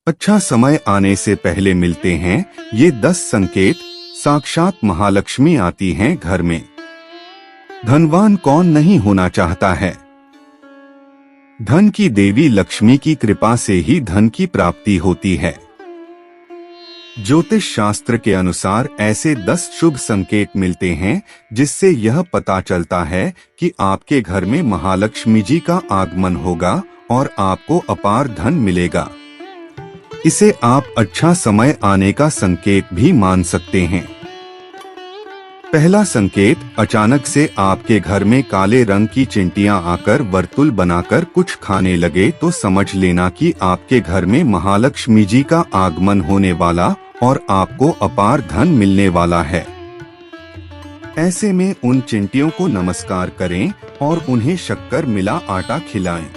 अच्छा समय आने से पहले मिलते हैं ये 10 संकेत। साक्षात महालक्ष्मी आती हैं घर में। धनवान कौन नहीं होना चाहता है। धन की देवी लक्ष्मी की कृपा से ही धन की प्राप्ति होती है। ज्योतिष शास्त्र के अनुसार ऐसे 10 शुभ संकेत मिलते हैं जिससे यह पता चलता है कि आपके घर में महालक्ष्मी जी का आगमन होगा और आपको अपार धन मिलेगा। इसे आप अच्छा समय आने का संकेत भी मान सकते हैं। पहला संकेत, अचानक से आपके घर में काले रंग की चिंटियां आकर वर्तुल बनाकर कुछ खाने लगे तो समझ लेना कि आपके घर में महालक्ष्मी जी का आगमन होने वाला और आपको अपार धन मिलने वाला है। ऐसे में उन चिंटियों को नमस्कार करें और उन्हें शक्कर मिला आटा खिलाएं।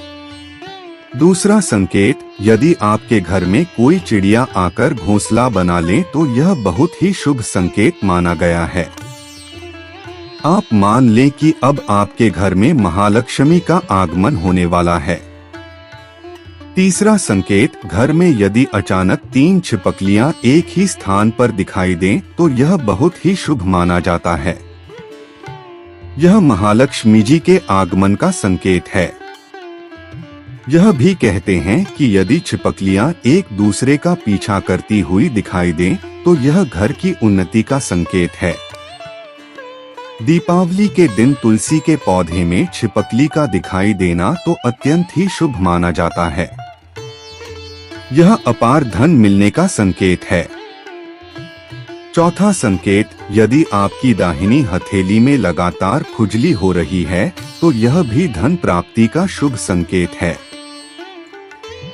दूसरा संकेत, यदि आपके घर में कोई चिड़िया आकर घोंसला बना ले तो यह बहुत ही शुभ संकेत माना गया है। आप मान लें कि अब आपके घर में महालक्ष्मी का आगमन होने वाला है। तीसरा संकेत, घर में यदि अचानक 3 छिपकलियां एक ही स्थान पर दिखाई दें तो यह बहुत ही शुभ माना जाता है। यह महालक्ष्मी जी के आगमन का संकेत है। यह भी कहते हैं कि यदि छिपकलियां एक दूसरे का पीछा करती हुई दिखाई दें तो यह घर की उन्नति का संकेत है। दीपावली के दिन तुलसी के पौधे में छिपकली का दिखाई देना तो अत्यंत ही शुभ माना जाता है। यह अपार धन मिलने का संकेत है। चौथा संकेत, यदि आपकी दाहिनी हथेली में लगातार खुजली हो रही है तो यह भी धन प्राप्ति का शुभ संकेत है।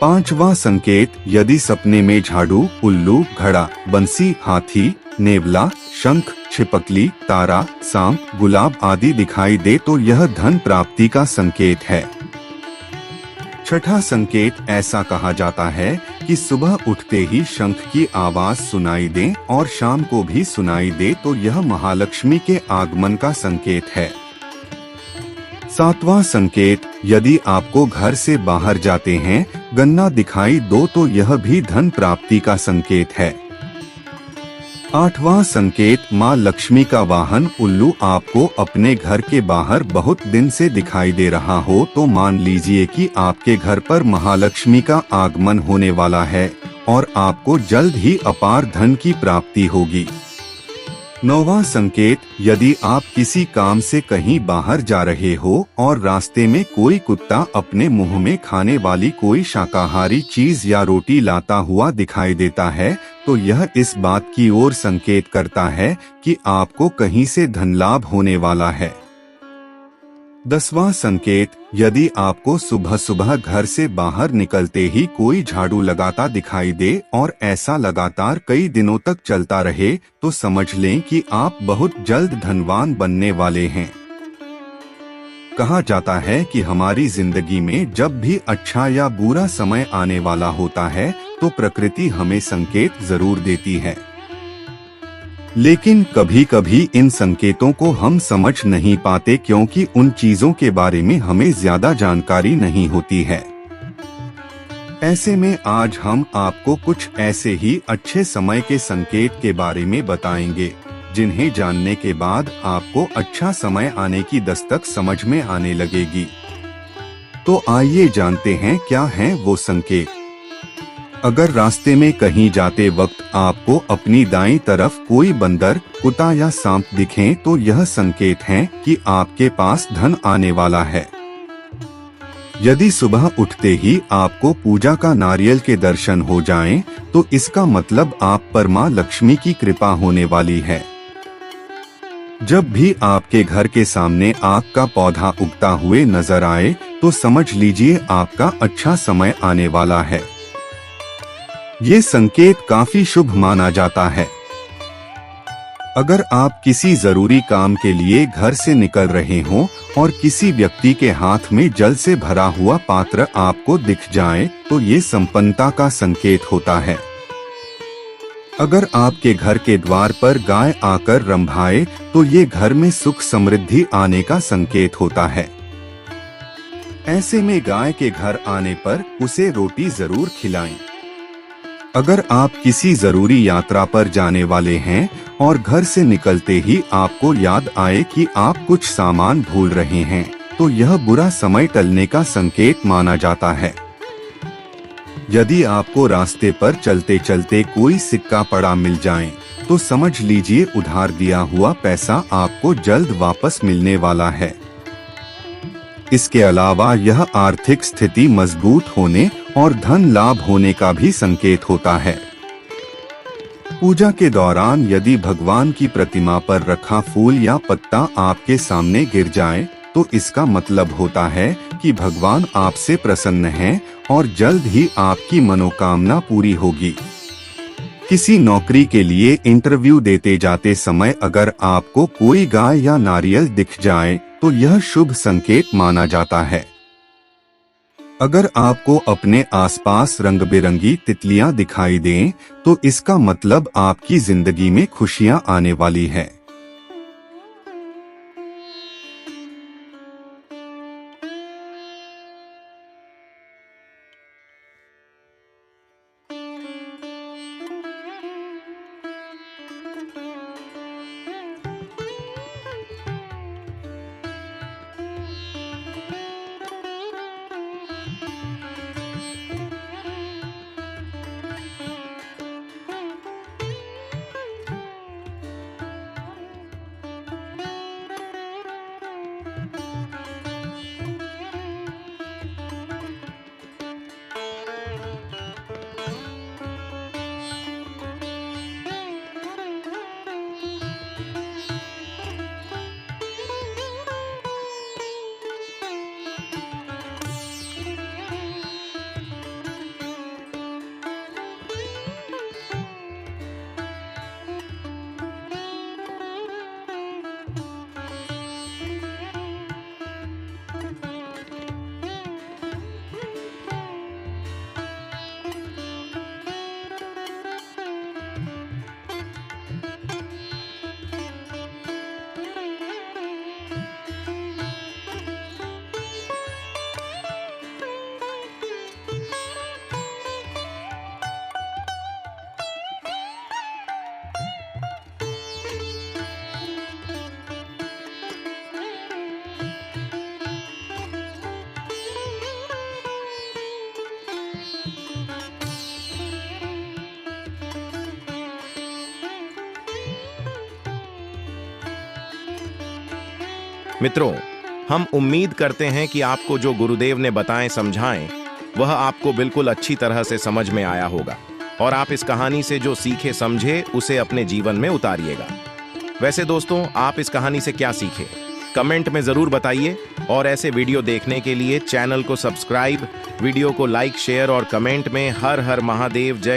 पांचवा संकेत, यदि सपने में झाड़ू, उल्लू, घड़ा, बंसी, हाथी, नेवला, शंख, छिपकली, तारा, सांप, गुलाब आदि दिखाई दे तो यह धन प्राप्ति का संकेत है। छठा संकेत, ऐसा कहा जाता है कि सुबह उठते ही शंख की आवाज सुनाई दे और शाम को भी सुनाई दे तो यह महालक्ष्मी के आगमन का संकेत है। सातवां संकेत, यदि आपको घर से बाहर जाते हैं गन्ना दिखाई दो तो यह भी धन प्राप्ति का संकेत है। आठवां संकेत, माँ लक्ष्मी का वाहन उल्लू आपको अपने घर के बाहर बहुत दिन से दिखाई दे रहा हो तो मान लीजिए कि आपके घर पर महालक्ष्मी का आगमन होने वाला है और आपको जल्द ही अपार धन की प्राप्ति होगी। नौवां संकेत, यदि आप किसी काम से कहीं बाहर जा रहे हो और रास्ते में कोई कुत्ता अपने मुंह में खाने वाली कोई शाकाहारी चीज या रोटी लाता हुआ दिखाई देता है तो यह इस बात की ओर संकेत करता है कि आपको कहीं से धन लाभ होने वाला है। 10वां संकेत, यदि आपको सुबह सुबह घर से बाहर निकलते ही कोई झाड़ू लगाता दिखाई दे और ऐसा लगातार कई दिनों तक चलता रहे तो समझ लें कि आप बहुत जल्द धनवान बनने वाले हैं। कहा जाता है कि हमारी जिंदगी में जब भी अच्छा या बुरा समय आने वाला होता है तो प्रकृति हमें संकेत जरूर देती है, लेकिन कभी कभी इन संकेतों को हम समझ नहीं पाते क्योंकि उन चीजों के बारे में हमें ज्यादा जानकारी नहीं होती है। ऐसे में आज हम आपको कुछ ऐसे ही अच्छे समय के संकेत के बारे में बताएंगे जिन्हें जानने के बाद आपको अच्छा समय आने की दस्तक समझ में आने लगेगी। तो आइए जानते हैं क्या हैं वो संकेत। अगर रास्ते में कहीं जाते वक्त आपको अपनी दाईं तरफ कोई बंदर, कुत्ता या सांप दिखें तो यह संकेत है कि आपके पास धन आने वाला है। यदि सुबह उठते ही आपको पूजा का नारियल के दर्शन हो जाएं, तो इसका मतलब आप पर मां लक्ष्मी की कृपा होने वाली है। जब भी आपके घर के सामने आक का पौधा उगता हुए नजर आए तो समझ लीजिए आपका अच्छा समय आने वाला है। ये संकेत काफी शुभ माना जाता है। अगर आप किसी जरूरी काम के लिए घर से निकल रहे हों और किसी व्यक्ति के हाथ में जल से भरा हुआ पात्र आपको दिख जाए तो ये संपन्नता का संकेत होता है। अगर आपके घर के द्वार पर गाय आकर रंभाए तो ये घर में सुख समृद्धि आने का संकेत होता है। ऐसे में गाय के घर आने पर उसे रोटी जरूर खिलाएं। अगर आप किसी जरूरी यात्रा पर जाने वाले हैं और घर से निकलते ही आपको याद आए कि आप कुछ सामान भूल रहे हैं, तो यह बुरा समय टलने का संकेत माना जाता है। यदि आपको रास्ते पर चलते चलते कोई सिक्का पड़ा मिल जाए, तो समझ लीजिए उधार दिया हुआ पैसा आपको जल्द वापस मिलने वाला है। इसके अलावा यह आर्थिक स्थिति मजबूत होने और धन लाभ होने का भी संकेत होता है। पूजा के दौरान यदि भगवान की प्रतिमा पर रखा फूल या पत्ता आपके सामने गिर जाए, तो इसका मतलब होता है कि भगवान आपसे प्रसन्न हैं और जल्द ही आपकी मनोकामना पूरी होगी। किसी नौकरी के लिए इंटरव्यू देते जाते समय अगर आपको कोई गाय या नारियल दिख जाए, तो यह शुभ संकेत माना जाता है। अगर आपको अपने आसपास रंग बिरंगी तितलियां दिखाई दें, तो इसका मतलब आपकी जिंदगी में खुशियां आने वाली है। मित्रों, हम उम्मीद करते हैं कि आपको जो गुरुदेव ने बताएं समझाएं वह आपको बिल्कुल अच्छी तरह से समझ में आया होगा और आप इस कहानी से जो सीखे समझे उसे अपने जीवन में उतारिएगा। वैसे दोस्तों, आप इस कहानी से क्या सीखे कमेंट में जरूर बताइए और ऐसे वीडियो देखने के लिए चैनल को सब्सक्राइब, वीडियो को लाइक, शेयर और कमेंट में हर हर महादेव जय